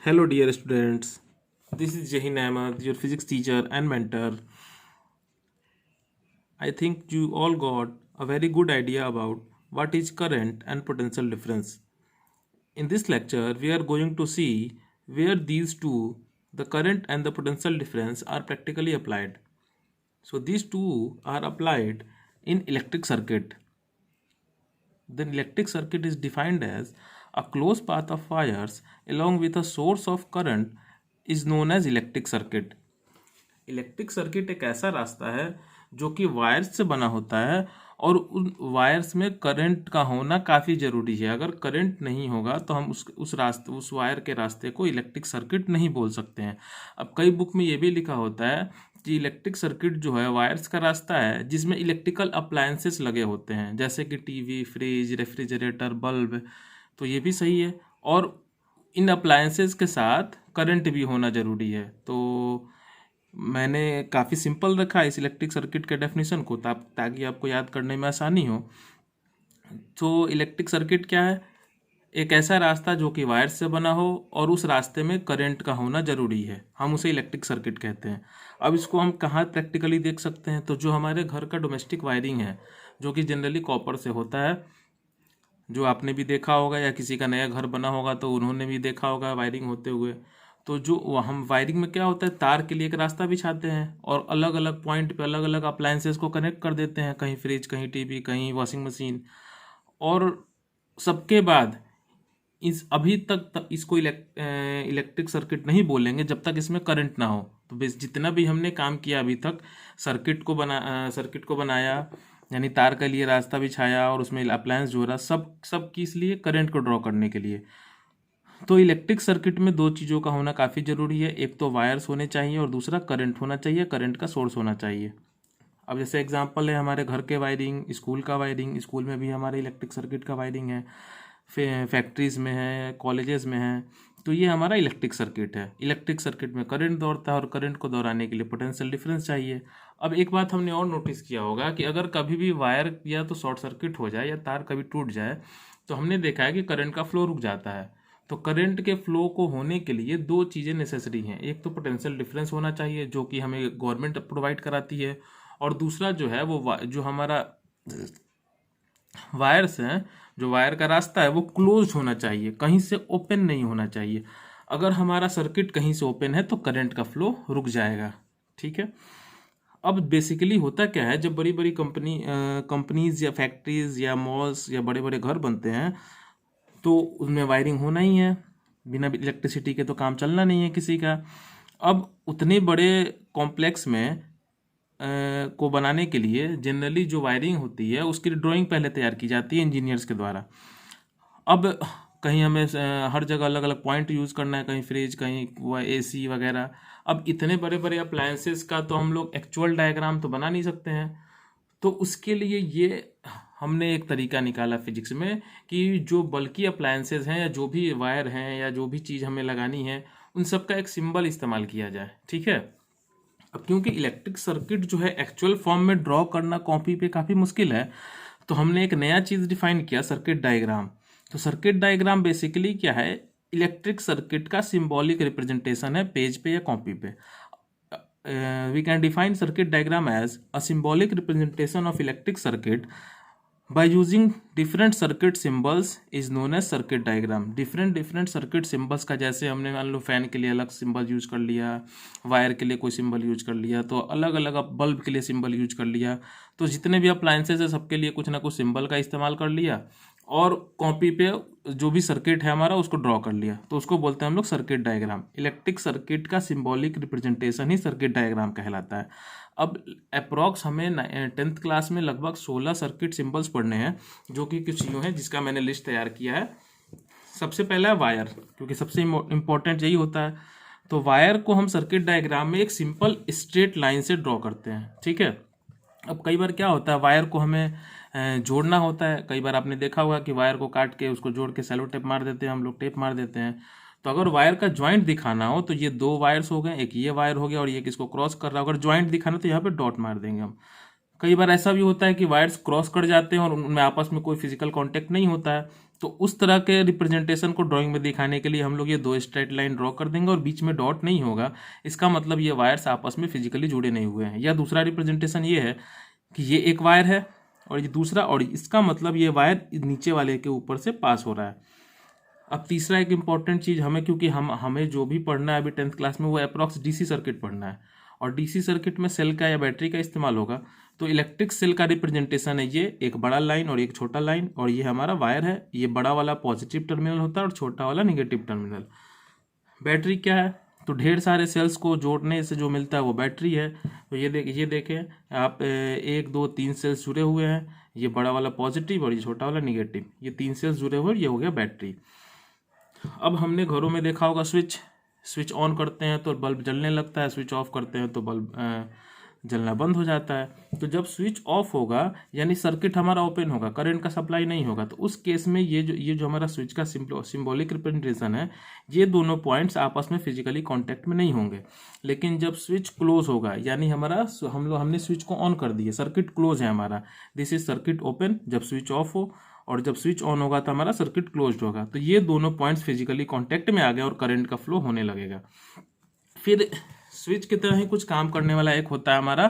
Hello, dear students. This is Jahin Ahmed, your physics teacher and mentor. I think you all got a very good idea about what is current and potential difference. In this lecture, we are going to see where these two, the current and the potential difference, are practically applied. So these two are applied in electric circuit. The electric circuit is defined as a closed path of wires along with a source of current is known as electric circuit. Electric circuit एक ऐसा रास्ता है जो कि wires से बना होता है और उन वायर्स में करंट का होना काफ़ी ज़रूरी है। अगर करंट नहीं होगा तो हम उस वायर के रास्ते को इलेक्ट्रिक सर्किट नहीं बोल सकते हैं। अब कई बुक में ये भी लिखा होता है कि इलेक्ट्रिक सर्किट जो है वायर्स का रास्ता है जिसमें इलेक्ट्रिकल अप्लायंसेस लगे होते हैं, जैसे कि टीवी, फ्रिज, रेफ्रिजरेटर, बल्ब। तो ये भी सही है और इन अप्लायंसेस के साथ करंट भी होना ज़रूरी है। तो मैंने काफ़ी सिंपल रखा है इस इलेक्ट्रिक सर्किट के डेफिनेशन को ताकि आपको याद करने में आसानी हो। तो इलेक्ट्रिक सर्किट क्या है? एक ऐसा रास्ता जो कि वायर से बना हो और उस रास्ते में करंट का होना ज़रूरी है, हम उसे इलेक्ट्रिक सर्किट कहते हैं। अब इसको हम कहाँ प्रैक्टिकली देख सकते हैं? तो जो हमारे घर का डोमेस्टिक वायरिंग है जो कि जनरली कॉपर से होता है, जो आपने भी देखा होगा या किसी का नया घर बना होगा तो उन्होंने भी देखा होगा वायरिंग होते हुए। तो जो हम वायरिंग में क्या होता है, तार के लिए एक रास्ता बिछाते हैं और अलग अलग पॉइंट पे अलग अलग अप्लायंसेस को कनेक्ट कर देते हैं, कहीं फ्रिज, कहीं टीवी, कहीं वॉशिंग मशीन। और सबके बाद अभी तक इसको इलेक्ट्रिक सर्किट नहीं बोलेंगे जब तक इसमें करंट ना हो। तो जितना भी हमने काम किया अभी तक, सर्किट को बनाया, यानी तार के लिए रास्ता बिछाया और उसमें अप्लायंस जोड़ा, सब किस लिए? करंट को ड्रॉ करने के लिए। तो इलेक्ट्रिक सर्किट में दो चीज़ों का होना काफ़ी ज़रूरी है, एक तो वायर्स होने चाहिए और दूसरा करंट होना चाहिए, करंट का सोर्स होना चाहिए। अब जैसे एग्जांपल है हमारे घर के वायरिंग, स्कूल का वायरिंग, स्कूल में भी हमारे इलेक्ट्रिक सर्किट का वायरिंग है, फैक्ट्रीज़ में है, कॉलेजेस में है। तो ये हमारा इलेक्ट्रिक सर्किट है। इलेक्ट्रिक सर्किट में करंट दौड़ता है और करंट को दौड़ाने के लिए पोटेंशियल डिफरेंस चाहिए। अब एक बात हमने और नोटिस किया होगा कि अगर कभी भी वायर या तो शॉर्ट सर्किट हो जाए या तार कभी टूट जाए तो हमने देखा है कि करंट का फ्लो रुक जाता है। तो करंट के फ्लो को होने के लिए दो चीज़ें नेसेसरी हैं, एक तो पोटेंशियल डिफरेंस होना चाहिए जो कि हमें गवर्नमेंट प्रोवाइड कराती है, और दूसरा जो है वो जो हमारा वायर्स हैं, जो वायर का रास्ता है वो क्लोज होना चाहिए, कहीं से ओपन नहीं होना चाहिए। अगर हमारा सर्किट कहीं से ओपन है तो करंट का फ्लो रुक जाएगा। ठीक है। अब बेसिकली होता क्या है, जब बड़ी बड़ी कंपनीज या फैक्ट्रीज या मॉल्स या बड़े बड़े घर बनते हैं तो उसमें वायरिंग होना ही है, बिना इलेक्ट्रिसिटी के तो काम चलना नहीं है किसी का। अब उतने बड़े कॉम्प्लेक्स में को बनाने के लिए जनरली जो वायरिंग होती है उसकी ड्राइंग पहले तैयार की जाती है इंजीनियर्स के द्वारा। अब कहीं हमें हर जगह अलग अलग पॉइंट यूज़ करना है, कहीं फ्रिज, कहीं एसी वगैरह। अब इतने बड़े बड़े अप्लायंसेस का तो हम लोग एक्चुअल डायग्राम तो बना नहीं सकते हैं। तो उसके लिए ये हमने एक तरीका निकाला फिजिक्स में कि जो बल्कि अप्लायंसेस हैं या जो भी वायर हैं या जो भी चीज़ हमें लगानी है उन सब का एक सिंबल इस्तेमाल किया जाए। ठीक है। अब क्योंकि इलेक्ट्रिक सर्किट जो है एक्चुअल फॉर्म में ड्रॉ करना कॉपी पे काफ़ी मुश्किल है, तो हमने एक नया चीज़ डिफाइन किया, सर्किट डायग्राम। तो सर्किट डायग्राम बेसिकली क्या है? इलेक्ट्रिक सर्किट का सिंबॉलिक रिप्रेजेंटेशन है पेज पे या कॉपी पे। We can define circuit diagram as a symbolic representation of electric circuit by using different circuit symbols is known as circuit diagram। different circuit symbols का, जैसे हमने मान लो fan के लिए अलग सिंबल यूज कर लिया, वायर के लिए कोई सिंबल यूज कर लिया, तो अलग अलग बल्ब के लिए सिंबल यूज कर लिया। तो जितने भी अप्लायंसेज है सबके लिए कुछ ना कुछ सिंबल का इस्तेमाल कर लिया और कॉपी पे जो भी सर्किट है हमारा उसको ड्रॉ कर लिया, तो उसको बोलते हैं हम लोग सर्किट डायग्राम। इलेक्ट्रिक सर्किट का सिंबॉलिक रिप्रेजेंटेशन ही सर्किट डायग्राम कहलाता है। अब अप्रॉक्स हमें 10th क्लास में लगभग 16 सर्किट सिंबल्स पढ़ने हैं, जो कि कुछ यूँ हैं जिसका मैंने लिस्ट तैयार किया है। सबसे पहला है वायर, क्योंकि सबसे इम्पोर्टेंट यही होता है। तो वायर को हम सर्किट डायग्राम में एक सिंपल स्ट्रेट लाइन से ड्रॉ करते हैं। ठीक है। अब कई बार क्या होता है, वायर को हमें जोड़ना होता है। कई बार आपने देखा होगा कि वायर को काट के उसको जोड़ के सेलो टेप मार देते हैं, हम लोग टेप मार देते हैं। तो अगर वायर का ज्वाइंट दिखाना हो तो ये दो वायर्स हो गए, एक ये वायर हो गया और ये किसको क्रॉस कर रहा है। अगर ज्वाइंट दिखाना तो यहाँ पे डॉट मार देंगे हम। कई बार ऐसा भी होता है कि वायर्स क्रॉस कर जाते हैं और उनमें आपस में कोई फिजिकल कांटेक्ट नहीं होता है, तो उस तरह के रिप्रेजेंटेशन को ड्राइंग में दिखाने के लिए हम लोग ये दो स्ट्रेट लाइन ड्रॉ कर देंगे और बीच में डॉट नहीं होगा। इसका मतलब ये वायर्स आपस में फिजिकली जुड़े नहीं हुए हैं। या दूसरा रिप्रेजेंटेशन ये है कि ये एक वायर है और ये दूसरा, और इसका मतलब ये वायर नीचे वाले के ऊपर से पास हो रहा है। अब तीसरा एक इम्पॉर्टेंट चीज़ हमें, क्योंकि हमें जो भी पढ़ना है अभी 10th क्लास में वो अप्रॉक्स डीसी सर्किट पढ़ना है, और डीसी सर्किट में सेल का या बैटरी का इस्तेमाल होगा। तो इलेक्ट्रिक सेल का रिप्रेजेंटेशन है ये एक बड़ा लाइन और एक छोटा लाइन, और ये हमारा वायर है। ये बड़ा वाला पॉजिटिव टर्मिनल होता है और छोटा वाला निगेटिव टर्मिनल। बैटरी क्या है? तो ढेर सारे सेल्स को जोड़ने से जो मिलता है वो बैटरी है। तो ये देखें आप, 1 2 3 सेल्स जुड़े हुए हैं, ये बड़ा वाला पॉजिटिव और ये छोटा वाला निगेटिव, ये 3 सेल्स जुड़े हुए, ये हो गया बैटरी। अब हमने घरों में देखा होगा स्विच ऑन करते हैं तो बल्ब जलने लगता है, स्विच ऑफ करते हैं तो बल्ब जलना बंद हो जाता है। तो जब स्विच ऑफ होगा यानी सर्किट हमारा ओपन होगा, करंट का सप्लाई नहीं होगा, तो उस केस में ये जो हमारा स्विच का सिंबॉलिक रिप्रेजेंटेशन है, ये दोनों पॉइंट्स आपस में फिजिकली कांटेक्ट में नहीं होंगे। लेकिन जब स्विच क्लोज होगा यानी हमने स्विच को ऑन कर दिया, सर्किट क्लोज है हमारा, दिस इज सर्किट ओपन। जब स्विच ऑफ हो और जब स्विच ऑन होगा तो हमारा सर्किट क्लोज्ड होगा। तो ये दोनों पॉइंट्स फिजिकली कांटेक्ट में आ गए और करंट का फ्लो होने लगेगा। फिर स्विच की तरह ही कुछ काम करने वाला एक होता है हमारा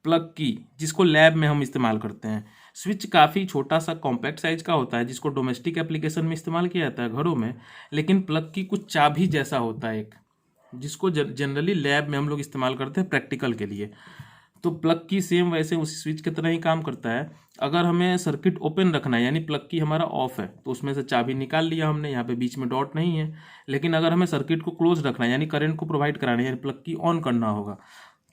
प्लग की, जिसको लैब में हम इस्तेमाल करते हैं। स्विच काफ़ी छोटा सा कॉम्पैक्ट साइज का होता है, जिसको डोमेस्टिक एप्लीकेशन में इस्तेमाल किया जाता है घरों में। लेकिन प्लग की कुछ चाबी जैसा होता है एक, जिसको जनरली लैब में हम लोग इस्तेमाल करते हैं प्रैक्टिकल के लिए। तो प्लग की सेम वैसे उसी स्विच की तरह ही काम करता है। अगर हमें सर्किट ओपन रखना है यानी प्लग की हमारा ऑफ है, तो उसमें से चाबी निकाल लिया हमने, यहाँ पे बीच में डॉट नहीं है। लेकिन अगर हमें सर्किट को क्लोज रखना है यानी करंट को प्रोवाइड कराना है यानी प्लग की ऑन करना होगा,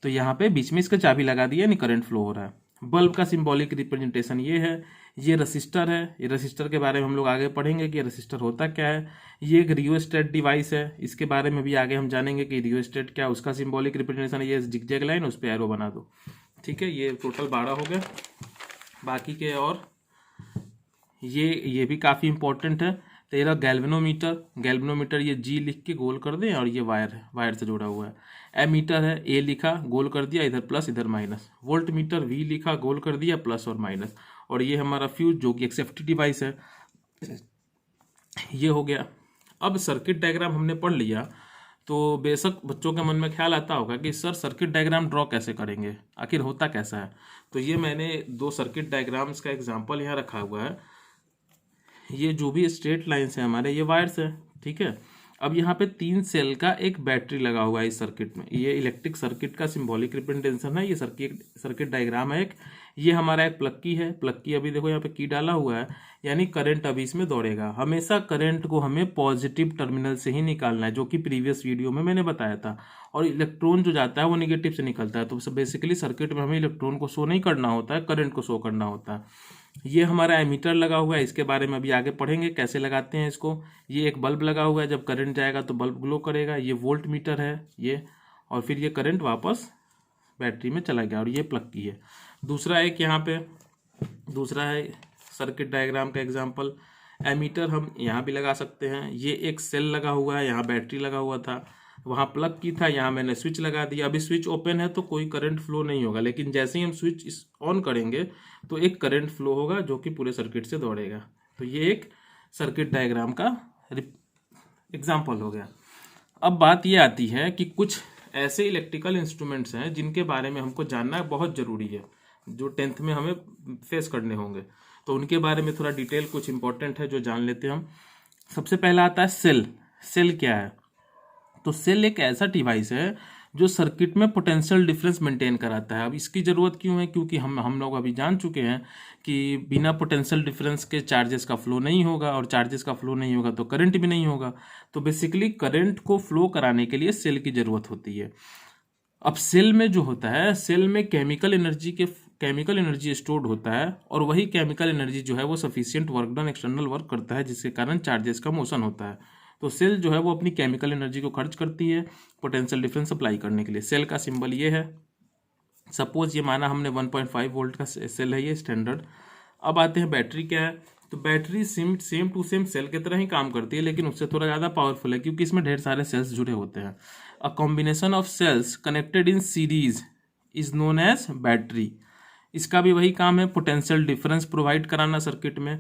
तो यहाँ पे बीच में इसका चाबी लगा दिया यानी करंट फ्लो हो रहा है। बल्ब का सिंबॉलिक रिप्रेजेंटेशन ये है। ये रसिस्टर है, ये रसिस्टर के बारे में हम लोग आगे पढ़ेंगे कि रसिस्टर होता क्या है। ये एक रियोस्टेट डिवाइस है, इसके बारे में भी आगे हम जानेंगे कि रियोस्टेट क्या, उसका सिंबॉलिक रिप्रेजेंटेशन है ये जिगजैग लाइन, उस पर एरो बना दो। ठीक है, ये टोटल 12 हो गए। बाकी के और ये भी काफ़ी इंपॉर्टेंट है। तेरा गैल्वेनोमीटर ये जी लिख के गोल कर दें, और ये वायर से जुड़ा हुआ है। एमीटर है, ए लिखा गोल कर दिया, इधर प्लस इधर माइनस। वोल्ट मीटर वी लिखा गोल कर दिया, प्लस और माइनस। और ये हमारा फ्यूज जो कि एक सेफ्टी डिवाइस है, ये हो गया। अब सर्किट डायग्राम हमने पढ़ लिया, तो बेशक बच्चों के मन में ख्याल आता होगा कि सर सर्किट डायग्राम ड्रॉ कैसे करेंगे, आखिर होता कैसा है। तो ये मैंने 2 सर्किट डायग्राम्स का एग्जांपल यहाँ रखा हुआ है। ये जो भी स्ट्रेट लाइन्स हैं हमारे, ये वायर्स है, ठीक है। अब यहाँ पे 3 सेल का एक बैटरी लगा हुआ है इस सर्किट में। ये इलेक्ट्रिक सर्किट का सिंबॉलिक रिप्रेजेंटेशन है। ये सर्किट डायग्राम है एक। ये हमारा एक प्लग की है। प्लग की अभी देखो यहाँ पे की डाला हुआ है, यानी करंट अभी इसमें दौड़ेगा। हमेशा करंट को हमें पॉजिटिव टर्मिनल से ही निकालना है, जो कि प्रीवियस वीडियो में मैंने बताया था। और इलेक्ट्रॉन जो जाता है वो निगेटिव से निकलता है। तो बेसिकली सर्किट में हमें इलेक्ट्रॉन को शो नहीं करना होता है, करंट को शो करना होता है। ये हमारा एमीटर लगा हुआ है, इसके बारे में अभी आगे पढ़ेंगे कैसे लगाते हैं इसको। ये एक बल्ब लगा हुआ है, जब करंट जाएगा तो बल्ब ग्लो करेगा। ये वोल्ट मीटर है ये, और फिर ये करंट वापस बैटरी में चला गया, और ये प्लग की है। दूसरा एक यहाँ पे दूसरा है सर्किट डायग्राम का एग्जांपल। एमीटर हम यहाँ भी लगा सकते हैं। ये एक सेल लगा हुआ है, यहाँ बैटरी लगा हुआ था, वहाँ प्लग की था, यहाँ मैंने स्विच लगा दिया। अभी स्विच ओपन है तो कोई करंट फ्लो नहीं होगा, लेकिन जैसे ही हम स्विच ऑन करेंगे तो एक करंट फ्लो होगा जो कि पूरे सर्किट से दौड़ेगा। तो ये एक सर्किट डायग्राम का एग्जाम्पल हो गया। अब बात ये आती है कि कुछ ऐसे इलेक्ट्रिकल इंस्ट्रूमेंट्स हैं जिनके बारे में हमको जानना बहुत ज़रूरी है, जो 10th में हमें फेस करने होंगे। तो उनके बारे में थोड़ा डिटेल कुछ इंपॉर्टेंट है जो जान लेते हैं हम। सबसे पहला आता है सेल। सेल क्या है? तो सेल एक ऐसा डिवाइस है जो सर्किट में पोटेंशियल डिफरेंस मेंटेन कराता है। अब इसकी ज़रूरत क्यों है? क्योंकि हम लोग अभी जान चुके हैं कि बिना पोटेंशियल डिफरेंस के चार्जेस का फ्लो नहीं होगा, और चार्जेस का फ्लो नहीं होगा तो करंट भी नहीं होगा। तो बेसिकली करंट को फ्लो कराने के लिए सेल की ज़रूरत होती है। अब सेल में जो होता है, सेल में केमिकल एनर्जी स्टोर्ड होता है, और वही केमिकल एनर्जी जो है वो sufficient work done external work करता है, जिसके कारण चार्जेस का मोशन होता है। तो सेल जो है वो अपनी केमिकल एनर्जी को खर्च करती है पोटेंशियल डिफरेंस अप्लाई करने के लिए। सेल का सिंबल ये है। सपोज ये माना हमने 1.5 वोल्ट का सेल है, ये स्टैंडर्ड। अब आते हैं बैटरी क्या है। तो battery same to same cell की तरह ही काम करती है, लेकिन उससे थोड़ा ज़्यादा पावरफुल है, क्योंकि इसमें ढेर सारे सेल्स जुड़े होते हैं। A combination of cells connected in series is known as battery. इसका भी वही काम है, पोटेंशियल डिफरेंस प्रोवाइड कराना सर्किट में।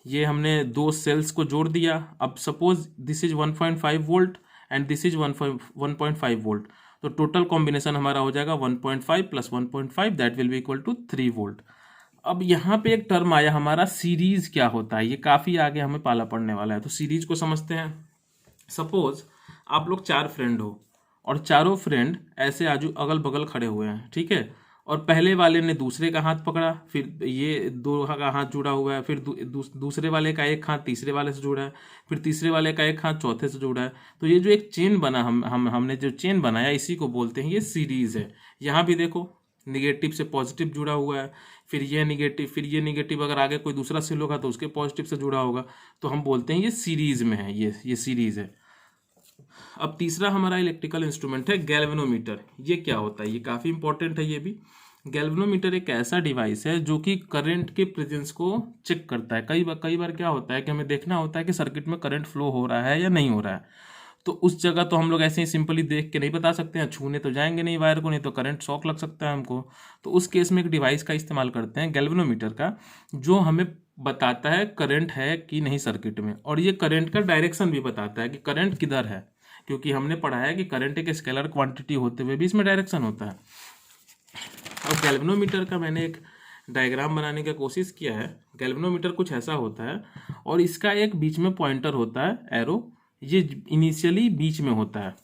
ये हमने दो सेल्स को जोड़ दिया। अब suppose this is 1.5 volt and this is 1.5 volt, तो टोटल कॉम्बिनेशन हमारा हो जाएगा 1.5 plus 1.5 that will be equal to 3 volt. अब यहाँ पे एक टर्म आया हमारा सीरीज क्या होता है, ये काफ़ी आगे हमें पाला पड़ने वाला है, तो सीरीज को समझते हैं। सपोज आप लोग 4 फ्रेंड हो और चारों फ्रेंड ऐसे आजू अगल बगल खड़े हुए हैं, ठीक है, और पहले वाले ने दूसरे का हाथ पकड़ा, फिर ये दो का हाथ जुड़ा हुआ है, फिर दूसरे वाले का एक हाथ तीसरे वाले से जुड़ा है, फिर तीसरे वाले का एक हाथ चौथे से जुड़ा है। तो ये जो एक चेन बना, हमने जो चेन बनाया इसी को बोलते हैं ये सीरीज है। यहाँ भी देखो निगेटिव से पॉजिटिव जुड़ा हुआ है, फिर ये निगेटिव, फिर ये निगेटिव, अगर आगे कोई दूसरा सेल होगा तो उसके पॉजिटिव से जुड़ा होगा, तो हम बोलते हैं ये सीरीज में है, ये सीरीज है। अब तीसरा हमारा इलेक्ट्रिकल इंस्ट्रूमेंट है गैल्वेनोमीटर। ये क्या होता है, ये काफ़ी इंपॉर्टेंट है ये भी। गैल्वेनोमीटर एक ऐसा डिवाइस है जो कि करंट के प्रेजेंस को चेक करता है। कई बार क्या होता है कि हमें देखना होता है कि सर्किट में करंट फ्लो हो रहा है या नहीं हो रहा है, तो उस जगह तो हम लोग ऐसे ही सिंपली देख के नहीं बता सकते हैं, छूने तो जाएंगे नहीं वायर को, नहीं तो करंट शॉक लग सकता है हमको। तो उस केस में एक डिवाइस का इस्तेमाल करते हैं गैल्वेनोमीटर का, जो हमें बताता है करंट है कि नहीं सर्किट में, और ये करंट का डायरेक्शन भी बताता है कि करंट किधर है, क्योंकि हमने पढ़ा है कि करंट एक स्केलर क्वांटिटी होते हुए भी इसमें डायरेक्शन होता है। अब गैल्वेनोमीटर का मैंने एक डायग्राम बनाने की कोशिश किया है। गैल्वेनोमीटर कुछ ऐसा होता है और इसका एक बीच में पॉइंटर होता है, एरो, ये इनिशियली बीच में होता है।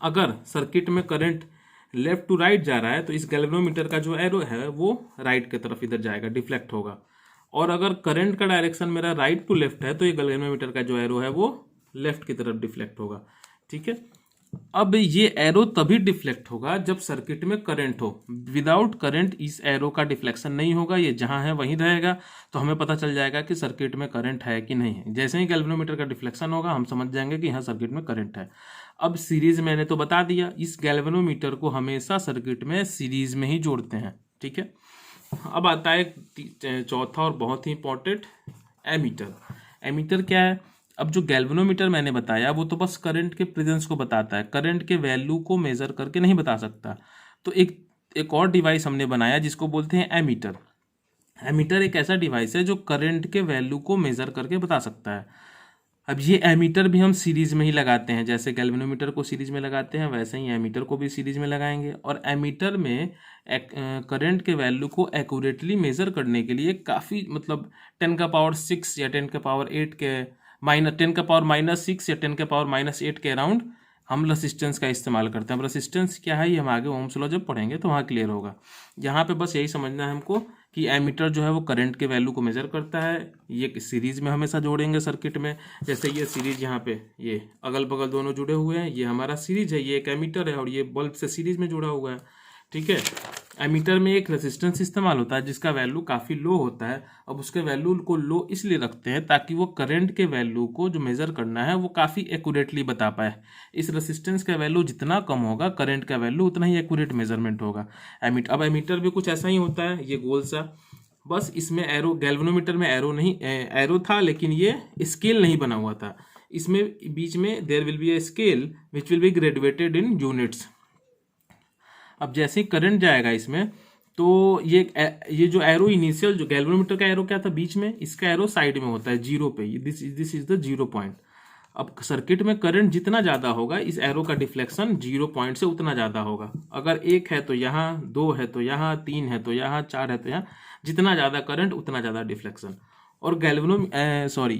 अगर सर्किट में करंट लेफ्ट टू राइट जा रहा है तो इस गैल्वेनोमीटर का जो एरो है वो राइट की तरफ इधर जाएगा, डिफ्लेक्ट होगा। और अगर करंट का डायरेक्शन मेरा राइट टू लेफ्ट है तो ये गैल्वेनोमीटर का जो एरो है वो लेफ्ट की तरफ डिफ्लेक्ट होगा, ठीक है। अब ये एरो तभी डिफ्लेक्ट होगा जब सर्किट में करंट हो। विदाउट करंट इस एरो का डिफ्लेक्शन नहीं होगा, ये जहां है वहीं रहेगा, तो हमें पता चल जाएगा कि सर्किट में करंट है कि नहीं है। जैसे ही गैल्वेनोमीटर का डिफ्लेक्शन होगा हम समझ जाएंगे कि यहाँ सर्किट में करंट है। अब सीरीज मैंने तो बता दिया, इस गैल्वेनोमीटर को हमेशा सर्किट में सीरीज में ही जोड़ते हैं, ठीक है। अब आता है चौथा और बहुत ही इंपॉर्टेंट, एमीटर। एमीटर क्या है? अब जो गैल्वेनोमीटर मैंने बताया वो तो बस करंट के प्रेजेंस को बताता है, करंट के वैल्यू को मेजर करके नहीं बता सकता। तो एक और डिवाइस हमने बनाया जिसको बोलते हैं एमीटर। एमीटर एक ऐसा डिवाइस है जो करंट के वैल्यू को मेजर करके बता सकता है। अब ये एमीटर भी हम सीरीज में ही लगाते हैं, जैसे गैल्वेनोमीटर को सीरीज में लगाते हैं वैसे ही एमीटर को भी सीरीज में लगाएंगे। और एमीटर में करंट के वैल्यू को एक्यूरेटली मेजर करने के लिए काफ़ी, मतलब 10 का पावर 6 या 10 का पावर 8 के -10 का पावर -6 या 10 का पावर -8 के अराउंड हम रेसिस्टेंस का इस्तेमाल करते हैं। अब रेसिस्टेंस क्या है ये हम आगे ओम्स लॉ जब पढ़ेंगे तो वहाँ क्लियर होगा। यहाँ पे बस यही समझना है हमको कि एमीटर जो है वो करंट के वैल्यू को मेजर करता है। ये सीरीज में हमेशा जोड़ेंगे सर्किट में, जैसे ये सीरीज यहाँ पे ये अगल बगल दोनों जुड़े हुए हैं, ये हमारा सीरीज है, ये एक एमीटर है और ये बल्ब से सीरीज में जुड़ा हुआ है, ठीक है। एमीटर में एक रेजिस्टेंस इस्तेमाल होता है जिसका वैल्यू काफ़ी लो होता है। अब उसके वैल्यू को लो इसलिए रखते हैं ताकि वो करंट के वैल्यू को जो मेज़र करना है वो काफ़ी एक्यूरेटली बता पाए। इस रेजिस्टेंस का वैल्यू जितना कम होगा करंट का वैल्यू उतना ही एक्यूरेट मेजरमेंट होगा। अब एमीटर भी कुछ ऐसा ही होता है, ये गोल सा, बस इसमें एरो, गैल्वेनोमीटर में एरो नहीं, एरो था लेकिन ये स्केल नहीं बना हुआ था। इसमें बीच में there will be a scale which will be graduated in units. अब जैसे ही करंट जाएगा इसमें तो ये जो एरो इनिशियल, जो गैल्वेनोमीटर का एरो क्या था बीच में, इसका एरो साइड में होता है जीरो पे, दिस इज द 0 पॉइंट। अब सर्किट में करंट जितना ज़्यादा होगा इस एरो का डिफ्लेक्शन 0 पॉइंट से उतना ज़्यादा होगा। अगर 1 है तो यहाँ, 2 है तो यहाँ, 3 है तो यहाँ, 4 है तो यहाँ, जितना ज़्यादा करंट उतना ज़्यादा डिफ्लेक्शन। और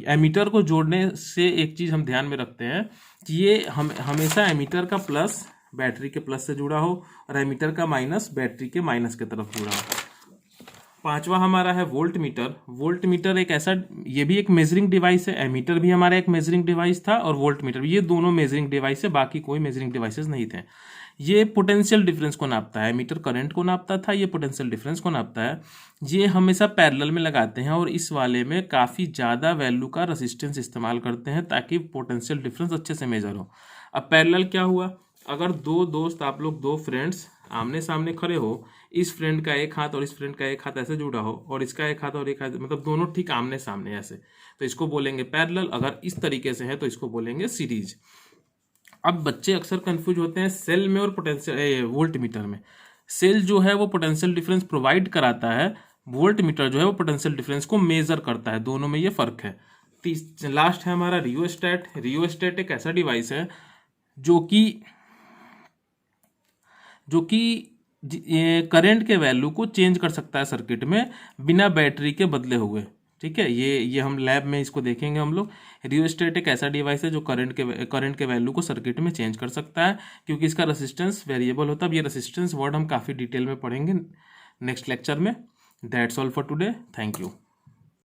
एमीटर को जोड़ने से एक चीज़ हम ध्यान में रखते हैं कि ये हमेशा एमीटर का प्लस बैटरी के प्लस से जुड़ा हो और एमीटर का माइनस बैटरी के माइनस की तरफ जुड़ा हो। पांचवा हमारा है वोल्ट मीटर। वोल्ट मीटर एक ऐसा, ये भी एक मेजरिंग डिवाइस है। एमीटर भी हमारा एक मेजरिंग डिवाइस था और वोल्ट मीटर भी, ये दोनों मेजरिंग डिवाइस है, बाकी कोई मेजरिंग डिवाइसेस नहीं थे। ये पोटेंशियल डिफरेंस को नापता है। एमीटर करंट को नापता था, ये पोटेंशियल डिफरेंस को नापता है। ये हमेशा पैरेलल में लगाते हैं और इस वाले में काफ़ी ज़्यादा वैल्यू का रेजिस्टेंस इस्तेमाल करते हैं ताकि पोटेंशियल डिफरेंस अच्छे से मेजर हो। अब पैरेलल क्या हुआ, अगर दो दोस्त, आप लोग दो फ्रेंड्स आमने सामने खड़े हो, इस फ्रेंड का एक हाथ और इस फ्रेंड का एक हाथ ऐसे जुड़ा हो और इसका एक हाथ और एक हाथ, मतलब दोनों ठीक आमने सामने ऐसे, तो इसको बोलेंगे पैरेलल। अगर इस तरीके से है तो इसको बोलेंगे सीरीज। अब बच्चे अक्सर कंफ्यूज होते हैं सेल में और पोटेंशियल वोल्ट मीटर में। सेल जो है वो पोटेंशियल डिफरेंस प्रोवाइड कराता है वोल्ट मीटर जो है वो पोटेंशियल डिफरेंस को मेजर करता है, दोनों में ये फर्क है। लास्ट है हमारा रियोस्टेट। रियोस्टेट एक ऐसा डिवाइस है जो कि करंट के वैल्यू को चेंज कर सकता है सर्किट में बिना बैटरी के बदले हुए। ठीक है, ये हम लैब में इसको देखेंगे हम लोग। रियोस्टेट एक ऐसा डिवाइस है जो करंट के वैल्यू को सर्किट में चेंज कर सकता है, क्योंकि इसका रेसिस्टेंस वेरिएबल होता है। अब ये रेसिस्टेंस वर्ड हम काफ़ी डिटेल में पढ़ेंगे नेक्स्ट लेक्चर में। That's all for today, thank you.